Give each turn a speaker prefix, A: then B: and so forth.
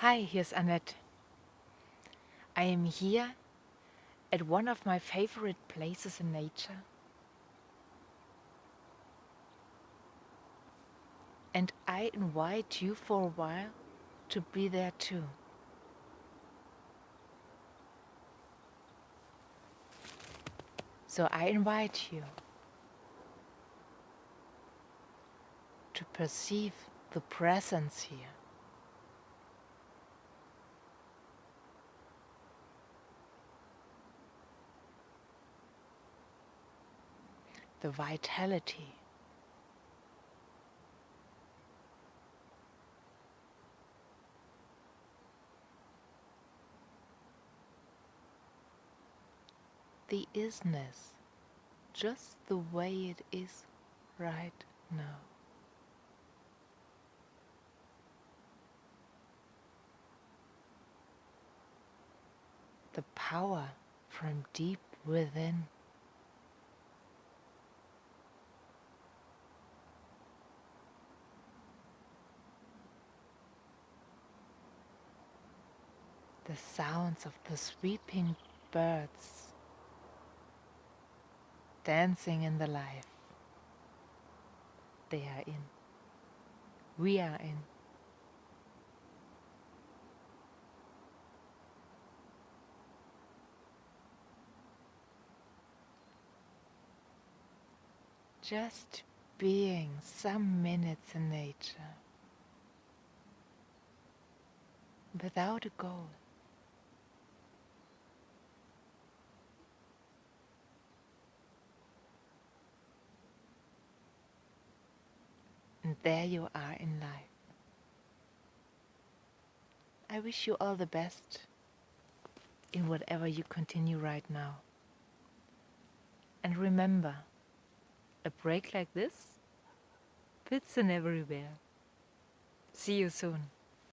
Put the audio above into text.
A: Hi, here's Annette. I am here at one of my favorite places in nature, and I invite you for a while to be there too. So I invite you to perceive the presence here, the vitality, the isness, just the way it is right now. The power from deep within. The sounds of the sweeping birds dancing in the life they are in. We are in. Just being some minutes in nature without a goal. And there you are in life. I wish you all the best in whatever you continue right now. And remember, a break like this fits in everywhere. See you soon.